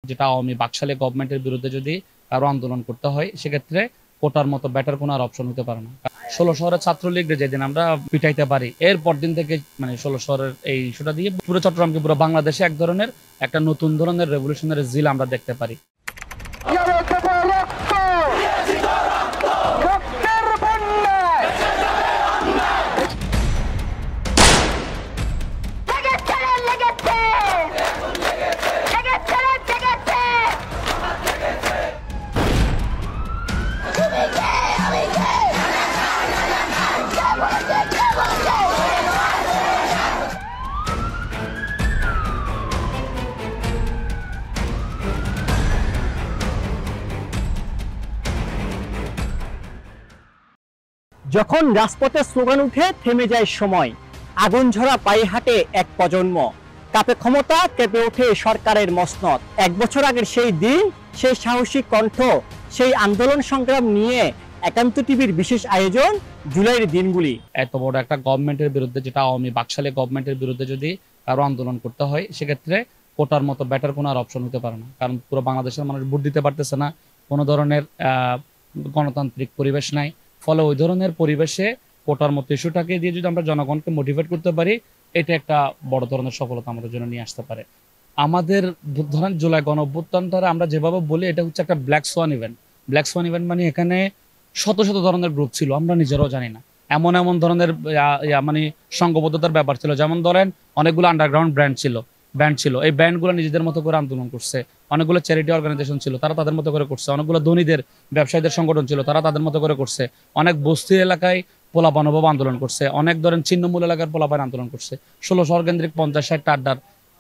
যেটা আওয়ামী বাকশালী গভর্নমেন্টের বিরুদ্ধে যদি কারো আন্দোলন করতে হয়, সেক্ষেত্রে কোটার মতো বেটার কোনো আর অপশন হতে পারে না। ১৬ শহরের ছাত্রলীগ যেদিন আমরা পিটাইতে পারি, এরপর দিন থেকে ১৬ শহরের এই ইস্যুটা দিয়ে পুরো চট্টগ্রামকে, পুরো বাংলাদেশে এক ধরনের একটা নতুন ধরনের রেভলিউশনারি জিল আমরা দেখতে পারি। যখন রাজপথে স্লোগান উঠে থেমে যায় সময়, আগুন ঝরা পায়ে হাঁটে এক প্রজন্ম, কাঁপে ক্ষমতা, কেঁপে ওঠে সরকারের মসনদ। ১ বছর আগের সেই দিন, সেই সাহসী কণ্ঠ, সেই আন্দোলন সংগ্রাম নিয়ে একান্ত টিভির বিশেষ আয়োজন জুলাইয়ের দিনগুলি। এত বড় একটা গভর্নমেন্টের বিরুদ্ধে, যেটা আওয়ামী বাকশালী গভর্নমেন্টের বিরুদ্ধে যদি কারো আন্দোলন করতে হয়, সেক্ষেত্রে কোটার মতো বেটার কোনো আর অপশন হতে পারে না। কারণ পুরো বাংলাদেশের মানুষ ভোট দিতে পারতেছে না, কোনো ধরনের গণতান্ত্রিক পরিবেশ নাই। ফলে ওই ধরনের পরিবেশে কোটার মতো ইস্যুটাকে দিয়ে যদি আমরা জনগণকে মোটিভেট করতে পারি, এটা একটা বড় ধরনের সফলতা আমাদের জন্য নিয়ে আসতে পারে। আমাদের ধরেন জুলাই গণঅভ্যুত্থানটা আমরা যেভাবে বলি, এটা হচ্ছে একটা black Schwann event. Black Schwann event মানে এখানে শত শত ধরনের গ্রুপ ছিল, আমরা নিজেরাও জানি না। এমন এমন ধরনের মানে সংঘবদ্ধতার ব্যাপার ছিল, যেমন ধরেন অনেকগুলো আন্ডারগ্রাউন্ড ব্যান্ড ছিল। এই ব্যান্ডগুলো নিজেদের মতো করে আন্দোলন করছে। অনেকগুলো চ্যারিটি অর্গানাইজেশন ছিল, তারা তাদের মতো করে করছে। অনেকগুলো ধনীদের ব্যবসায়ীদের সংগঠন ছিল, তারা তাদের মতো করে করছে। অনেক বস্তি এলাকায় পোলাপান আন্দোলন করছে। অনেক ধরেন ছিন্নমূল এলাকার পোলাপান আন্দোলন করছে। ১৬ শহর কেন্দ্রিক ৫০-৬০টা আড্ডার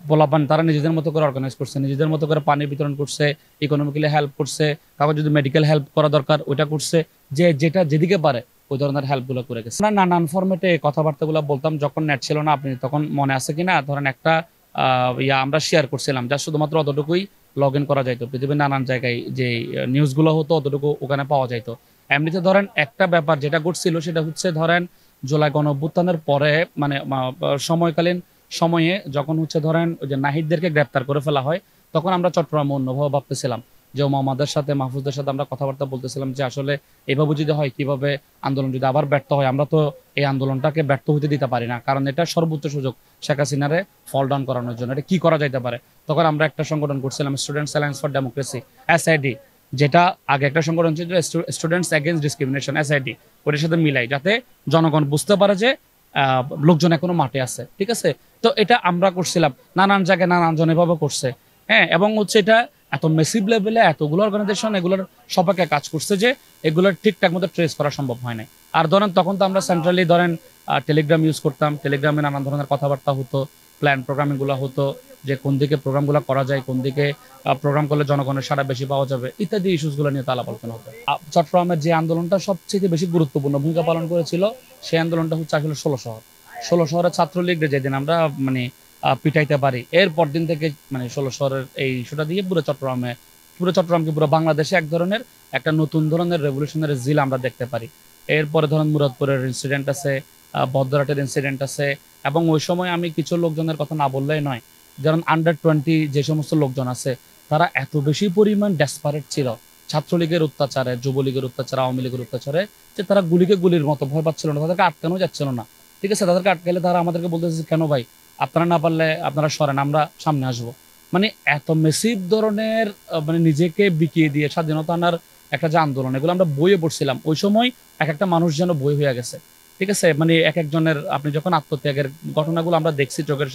পোলাপান তারা নিজেদের মতো করে অর্গানাইজ করছে, নিজেদের মতো করে পানি বিতরণ করছে, ইকোনমিক্যালি হেল্প করছে, কারো যদি মেডিকেল হেল্প করা দরকার ওইটা করছে। যেটা যেদিকে পারে ওই ধরনের হেল্পগুলো করে গেছে। নানান ফরম্যাটে কথাবার্তাগুলো বলতাম যখন নেট ছিল না। আপনি তখন মনে আছে কিনা, ধরেন একটা আমরা শেয়ার করছিলাম, যা শুধুমাত্র অতটুকুই লগ ইন করা যাইতো। পৃথিবীর নানান জায়গায় যে নিউজগুলো হতো অতটুকু ওখানে পাওয়া যাইতো। এমনিতে ধরেন একটা ব্যাপার যেটা ঘটছিল, সেটা হচ্ছে ধরেন জুলাই গণঅভ্যুত্থানের পরে, মানে সময়কালীন সময়ে যখন হচ্ছে ধরেন ওই যে নাহিদদেরকে গ্রেপ্তার করে ফেলা হয়, তখন আমরা চট্টগ্রামে অন্যভাবে ভাবতেছিলাম যে মোহাম্মদের সাথে, মাহফুজদের সাথে আমরা কথাবার্তা বলতেছিলাম যে আসলে এইভাবে যদি হয়, কিভাবে আন্দোলন যদি আবার ব্যর্থ হয়, আমরা তো এই আন্দোলনটাকে ব্যর্থ হতে দিতে পারি না, কারণ এটা সর্বোচ্চ সুযোগ শেখ হাসিনারে ফল ডাউন করানোর জন্য। এটা কি করা যাইতে পারে? তখন আমরা একটা সংগঠন করছিলাম, students alliance for democracy, SID, যেটা আগে একটা সংগঠন ছিল স্টুডেন্টস এগেইনস্ট ডিসক্রিমিনেশন, এসআইডি। ওটার সাথে মিলাই, যাতে জনগণ বুঝতে পারে যে লোকজন এখনো মাঠে আছে। ঠিক আছে, তো এটা আমরা করছিলাম, নানান জায়গায় নানান জন এভাবে করছে। হ্যাঁ, এবং হচ্ছে এটা এত মেসিভ লেভেলে এতগুলো অর্গানাইজেশন এগুলোর সবাইকে কাজ করছে যে এগুলোর ঠিকঠাক মতো ট্রেস করা সম্ভব হয় না। আর ধরেন তখন তো আমরা সেন্ট্রালি ধরেন টেলিগ্রাম ইউজ করতাম। টেলিগ্রামে নানান ধরনের কথাবার্তা হতো, প্ল্যান প্রোগ্রামিংগুলো হতো, যে কোন দিকে প্রোগ্রামগুলো করা যায়, কোন দিকে প্রোগ্রাম করলে জনগণের সাড়া বেশি পাওয়া যাবে, ইত্যাদি ইস্যুসগুলো নিয়ে আলাপ আলোচনা হতো। চট্টগ্রামের যে আন্দোলনটা সবচেয়ে বেশি গুরুত্বপূর্ণ ভূমিকা পালন করেছিল, সেই আন্দোলনটা হচ্ছে আসলে ১৬ শহরের ছাত্রলীগ যেদিন আমরা পিটাইতে পারি, এরপর দিন থেকে ১৬ শহরের এই ইস্যুটা দিয়ে পুরো চট্টগ্রামকে, পুরো বাংলাদেশে এক ধরনের একটা নতুন ধরনের রেভলিউশনারি জিল আমরা দেখতে পারি। এরপরে ধরেন মুরাদপুরের ইনসিডেন্ট আছে, বদ্রাটের ইনসিডেন্ট আছে, এবং ওই সময় আমি কিছু লোকজনের কথা না বললেই নয়। যেমন আন্ডার 20 যে সমস্ত লোকজন আছে, তারা এত বেশি পরিমাণ ডেসপারেট ছিল ছাত্রলীগের অত্যাচারে, যুবলীগের অত্যাচারে, আওয়ামী লীগের অত্যাচারে, যে তারা গুলির মতো ভয় পাচ্ছিল না, তাদেরকে আটকানো যাচ্ছিল না। ঠিক আছে, তাদেরকে আটকাইলে তারা আমাদেরকে বলতেছে, কেন ভাই আপনারা না পারলে আপনারা সরেন, আমরা সামনে আসবো। মানে এত মেসিভ ধরনের নিজেকে বিকিয়ে দিয়ে স্বাধীনতা আনার একটা যে আন্দোলন, এগুলো আমরা বইয়ে পড়ছিলাম। ওই সময় এক একটা মানুষ যেন বই হয়ে গেছে। ঠিক আছে, এক একজনের আপনি যখন আত্মত্যাগের ঘটনাগুলো আমরা দেখছি চোখের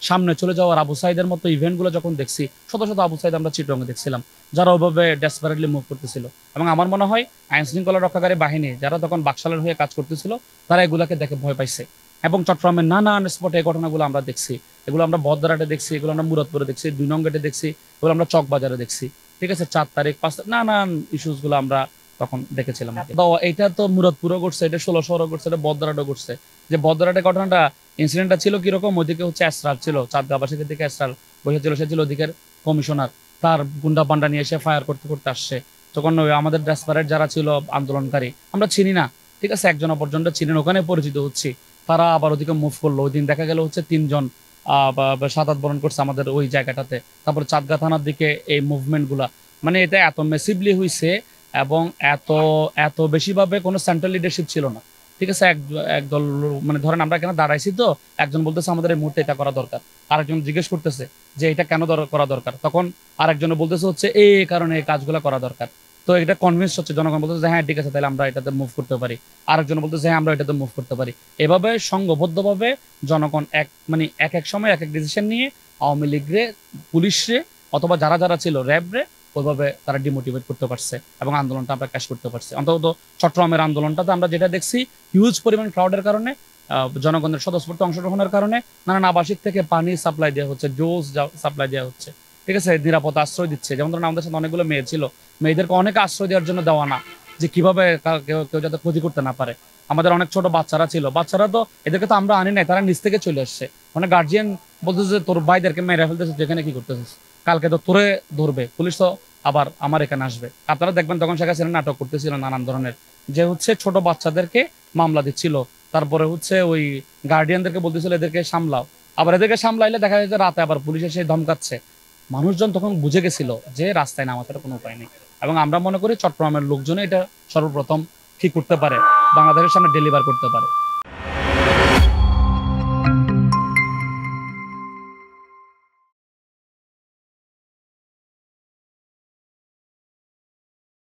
সামনে চলে যাওয়ার আবু সাইদের মতো ইভেন্টগুলো যখন দেখছি, শত শত আবু সাইদ আমরা চিটরঙে দেখছিলাম, যারা ওইভাবে ডেসপারেটলি মুভ করতেছিল। এবং আমার মনে হয় আইন শৃঙ্খলা রক্ষাকারী বাহিনী যারা তখন বাকশালের হয়ে কাজ করতেছিল, তারা এগুলাকে দেখে ভয় পাইছে। এবং চট্টগ্রামের নানান স্পটে এই ঘটনাগুলো আমরা দেখছি। এগুলো আমরা বদরাটে দেখছি, এগুলো আমরা মুরাদপুরে দেখছি, 2 নং গেটে দেখছি, এগুলো আমরা চকবাজারে দেখছি। ঠিক আছে, 4 তারিখ 5 তারিখ নানান ইস্যুসগুলো আমরা তখন দেখেছিলাম। এটা তো মুরাদপুরও ঘটছে, এটা ১৬ শহরও ঘটছে, এটা বদরাটও ঘটছে। যে বদরাটে ঘটনাটা, ইনসিডেন্টটা ছিল কিরকম, ওইদিকে হচ্ছে এসরার ছিল, চাঁদগাঁ আবাসিকের দিকে এসরার বসে ছিল, সে ছিল ওদিকের কমিশনার, তার গুন্ডা পান্ডা নিয়ে এসে ফায়ার করতে করতে আসছে। তখন আমাদের ডেসপারেট যারা ছিল আন্দোলনকারী, আমরা চিনি না, ঠিক আছে, একজন অপরজনটা চিনেন, ওখানে পরিচিত হচ্ছি, তারা আবার ওদিকে মুভ করলো। ওই দিন দেখা গেল হচ্ছে 3 জন শাহাদাত বরণ করছে আমাদের ওই জায়গাটাতে। তারপরে চাঁদগা থানার দিকে এই মুভমেন্টগুলা, মানে এটা এত মেসিভলি হয়েছে এবং এত এত বেশিভাবে কোনো সেন্ট্রাল লিডারশিপ ছিল না। ঠিক আছে, একদল মানে ধরেন আমরা এখানে দাঁড়াইছি, তো একজন বলতেছে আমাদের এই মুহূর্তে এটা করা দরকার, আরেকজন জিজ্ঞেস করতেছে যে এটা কেন করা দরকার, তখন আরেকজনে বলতেছে হচ্ছে এই কারণে এই কাজগুলো করা দরকার। তো এটা কনভিন্স হচ্ছে, জনগণ বলতেছে যে হ্যাঁ ঠিক আছে তাহলে আমরা এটাতে মুভ করতে পারি, আরেকজন বলতেছে হ্যাঁ আমরা এটাতে মুভ করতে পারি। এভাবে সংঘবদ্ধভাবে জনগণ এক এক সময় এক এক ডিসিশন নিয়ে আওয়ামী লীগরে, পুলিশরে, অথবা যারা যারা ছিল র্যাবরে ওইভাবে তারা ডিমোটিভেট করতে পারছে এবং আন্দোলনটা আমরা ক্যাশ করতে পারছি। অন্তত চট্টগ্রামের আন্দোলনটাতে আমরা যেটা দেখছি, হিউজ পরিমাণ ক্রাউডের কারণে, জনগণের স্বতঃস্ফূর্ত অংশগ্রহণের কারণে নানান আবাসিক থেকে পানি সাপ্লাই দেওয়া হচ্ছে, জোস সাপ্লাই দেওয়া হচ্ছে, ঠিক আছে, নিরাপদ আশ্রয় দিচ্ছে। যেমন ধরুন আমাদের সাথে অনেকগুলো মেয়ে ছিল, মেয়েদেরকে অনেকে আশ্রয় দেওয়ার জন্য দেওয়া না, যে কিভাবে কেউ কেউ যাতে ক্ষতি করতে না পারে। আমাদের অনেক ছোট বাচ্চারা ছিল, বাচ্চারা তো এদেরকে তো আমরা আনি নাই, তারা নিচ থেকে চলে আসছে। মানে গার্জিয়ান বলতেছে যে তোর ভাইদেরকে মেরে ফেলতেছে, যেখানে কি করতেছিস, কালকে তো তোরে ধরবে পুলিশ, তো আবার আমার এখানে আসবে। আপনারা দেখবেন তখন শেখ হাসিনা নাটক করতেছিল নানান ধরনের, যে হচ্ছে ছোট বাচ্চাদেরকে মামলা দিচ্ছিল, তারপরে হচ্ছে ওই গার্ডিয়ানদেরকে বলতেছিল এদেরকে সামলাও, আবার এদেরকে সামলাইলে দেখা যায় যে রাতে আবার পুলিশ এসে ধমকাচ্ছে। মানুষজন তখন বুঝে গেছিল যে রাস্তায় নামা ছাড়া কোনো উপায় নেই। এবং আমরা মনে করি চট্টগ্রামের লোকজনে এটা সর্বপ্রথম ঠিক করতে পারে, বাংলাদেশের সামনে ডেলিভার করতে পারে।